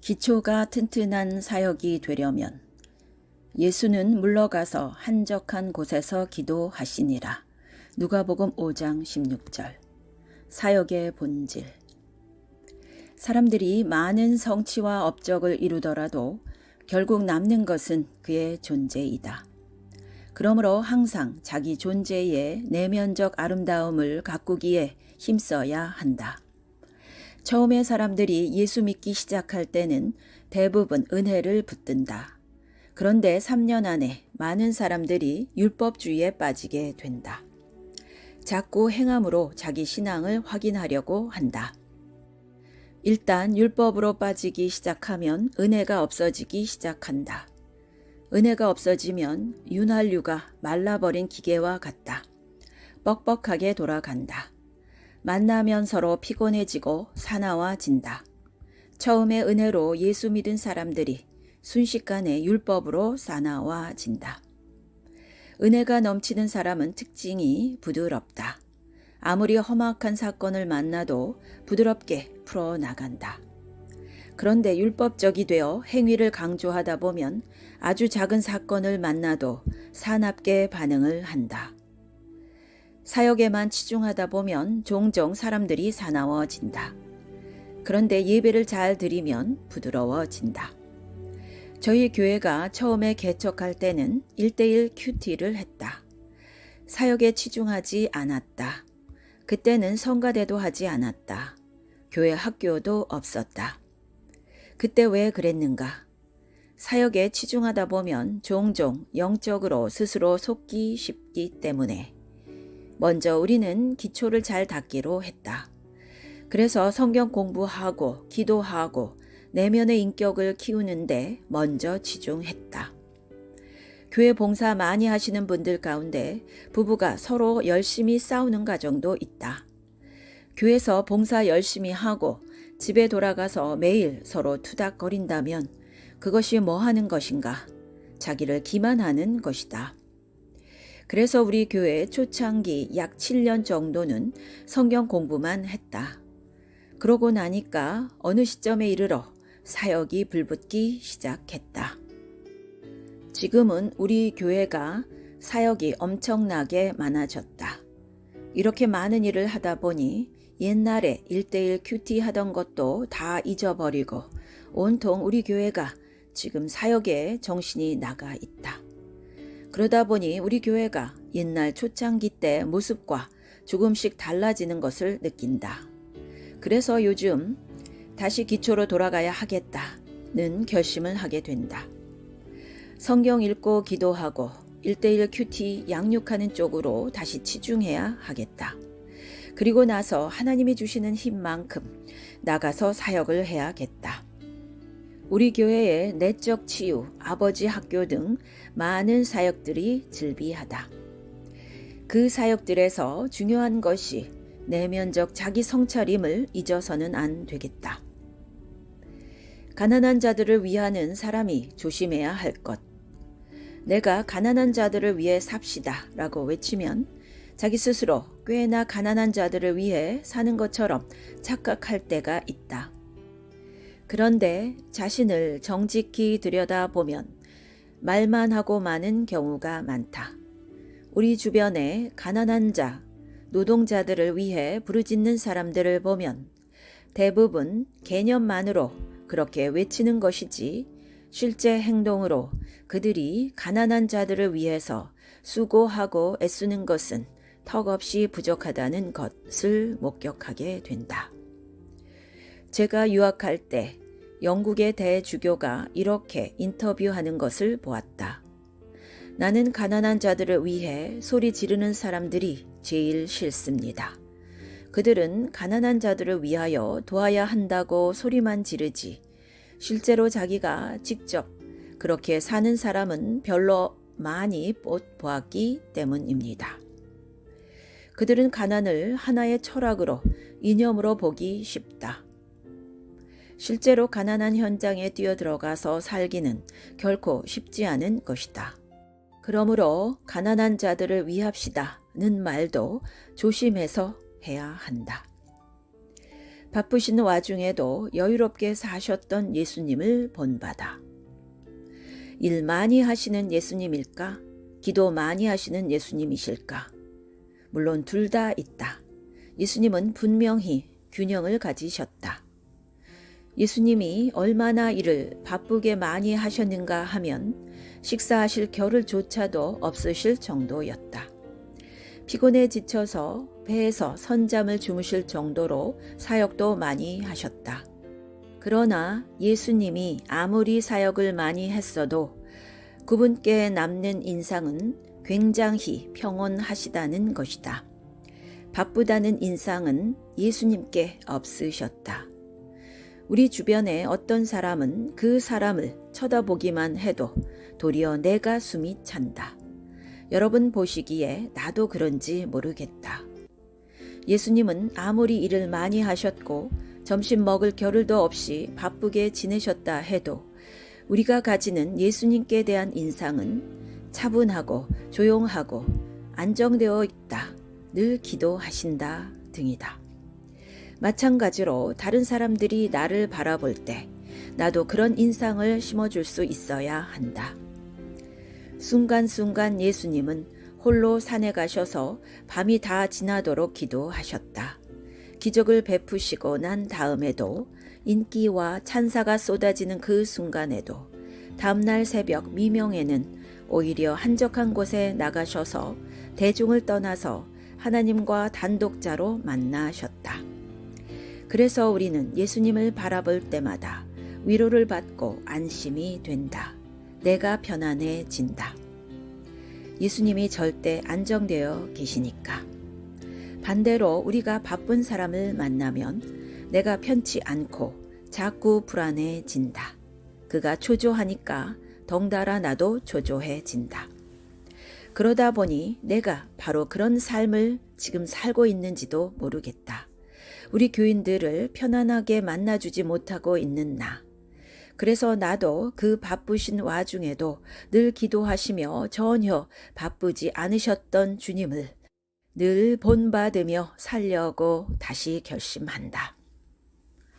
기초가 튼튼한 사역이 되려면 예수는 물러가서 한적한 곳에서 기도하시니라. 누가복음 5장 16절. 사역의 본질. 사람들이 많은 성취와 업적을 이루더라도 결국 남는 것은 그의 존재이다. 그러므로 항상 자기 존재의 내면적 아름다움을 가꾸기에 힘써야 한다. 처음에 사람들이 예수 믿기 시작할 때는 대부분 은혜를 붙든다. 그런데 3년 안에 많은 사람들이 율법주의에 빠지게 된다. 자꾸 행함으로 자기 신앙을 확인하려고 한다. 일단 율법으로 빠지기 시작하면 은혜가 없어지기 시작한다. 은혜가 없어지면 윤활유가 말라버린 기계와 같다. 뻑뻑하게 돌아간다. 만나면 서로 피곤해지고 사나워진다. 처음에 은혜로 예수 믿은 사람들이 순식간에 율법으로 사나워진다. 은혜가 넘치는 사람은 특징이 부드럽다. 아무리 험악한 사건을 만나도 부드럽게 풀어나간다. 그런데 율법적이 되어 행위를 강조하다 보면 아주 작은 사건을 만나도 사납게 반응을 한다. 사역에만 치중하다 보면 종종 사람들이 사나워진다. 그런데 예배를 잘 드리면 부드러워진다. 저희 교회가 처음에 개척할 때는 1:1 큐티를 했다. 사역에 치중하지 않았다. 그때는 성가대도 하지 않았다. 교회 학교도 없었다. 그때 왜 그랬는가? 사역에 치중하다 보면 종종 영적으로 스스로 속기 쉽기 때문에 먼저 우리는 기초를 잘 닦기로 했다. 그래서 성경 공부하고 기도하고 내면의 인격을 키우는데 먼저 치중했다. 교회 봉사 많이 하시는 분들 가운데 부부가 서로 열심히 싸우는 가정도 있다. 교회에서 봉사 열심히 하고 집에 돌아가서 매일 서로 투닥거린다면 그것이 뭐 하는 것인가? 자기를 기만하는 것이다. 그래서 우리 교회 초창기 약 7년 정도는 성경 공부만 했다. 그러고 나니까 어느 시점에 이르러 사역이 불붙기 시작했다. 지금은 우리 교회가 사역이 엄청나게 많아졌다. 이렇게 많은 일을 하다 보니 옛날에 1:1 큐티 하던 것도 다 잊어버리고 온통 우리 교회가 지금 사역에 정신이 나가 있다. 그러다 보니 우리 교회가 옛날 초창기 때 모습과 조금씩 달라지는 것을 느낀다. 그래서 요즘 다시 기초로 돌아가야 하겠다는 결심을 하게 된다. 성경 읽고 기도하고 1:1 큐티 양육하는 쪽으로 다시 치중해야 하겠다. 그리고 나서 하나님이 주시는 힘만큼 나가서 사역을 해야겠다. 우리 교회의 내적 치유, 아버지 학교 등 많은 사역들이 즐비하다. 그 사역들에서 중요한 것이 내면적 자기 성찰임을 잊어서는 안 되겠다. 가난한 자들을 위하는 사람이 조심해야 할 것. 내가 가난한 자들을 위해 삽시다 라고 외치면 자기 스스로 꽤나 가난한 자들을 위해 사는 것처럼 착각할 때가 있다. 그런데 자신을 정직히 들여다보면 말만 하고 마는 경우가 많다. 우리 주변에 가난한 자, 노동자들을 위해 부르짖는 사람들을 보면 대부분 개념만으로 그렇게 외치는 것이지 실제 행동으로 그들이 가난한 자들을 위해서 수고하고 애쓰는 것은 턱없이 부족하다는 것을 목격하게 된다. 제가 유학할 때 영국의 대주교가 이렇게 인터뷰하는 것을 보았다. 나는 가난한 자들을 위해 소리 지르는 사람들이 제일 싫습니다. 그들은 가난한 자들을 위하여 도와야 한다고 소리만 지르지 실제로 자기가 직접 그렇게 사는 사람은 별로 많이 못 보았기 때문입니다. 그들은 가난을 하나의 철학으로, 이념으로 보기 쉽다. 실제로 가난한 현장에 뛰어들어가서 살기는 결코 쉽지 않은 것이다. 그러므로 가난한 자들을 위합시다는 말도 조심해서 해야 한다. 바쁘신 와중에도 여유롭게 사셨던 예수님을 본받아. 일 많이 하시는 예수님일까? 기도 많이 하시는 예수님이실까? 물론 둘 다 있다. 예수님은 분명히 균형을 가지셨다. 예수님이 얼마나 일을 바쁘게 많이 하셨는가 하면 식사하실 겨를조차도 없으실 정도였다. 피곤에 지쳐서 배에서 선잠을 주무실 정도로 사역도 많이 하셨다. 그러나 예수님이 아무리 사역을 많이 했어도 그분께 남는 인상은 굉장히 평온하시다는 것이다. 바쁘다는 인상은 예수님께 없으셨다. 우리 주변에 어떤 사람은 그 사람을 쳐다보기만 해도 도리어 내가 숨이 찬다. 여러분 보시기에 나도 그런지 모르겠다. 예수님은 아무리 일을 많이 하셨고 점심 먹을 겨를도 없이 바쁘게 지내셨다 해도 우리가 가지는 예수님께 대한 인상은 차분하고 조용하고 안정되어 있다. 늘 기도하신다 등이다. 마찬가지로 다른 사람들이 나를 바라볼 때 나도 그런 인상을 심어줄 수 있어야 한다. 순간순간 예수님은 홀로 산에 가셔서 밤이 다 지나도록 기도하셨다. 기적을 베푸시고 난 다음에도 인기와 찬사가 쏟아지는 그 순간에도 다음날 새벽 미명에는 오히려 한적한 곳에 나가셔서 대중을 떠나서 하나님과 단독자로 만나셨다. 그래서 우리는 예수님을 바라볼 때마다 위로를 받고 안심이 된다. 내가 편안해진다. 예수님이 절대 안정되어 계시니까. 반대로 우리가 바쁜 사람을 만나면 내가 편치 않고 자꾸 불안해진다. 그가 초조하니까 덩달아 나도 초조해진다. 그러다 보니 내가 바로 그런 삶을 지금 살고 있는지도 모르겠다. 우리 교인들을 편안하게 만나주지 못하고 있는 나. 그래서 나도 그 바쁘신 와중에도 늘 기도하시며 전혀 바쁘지 않으셨던 주님을 늘 본받으며 살려고 다시 결심한다.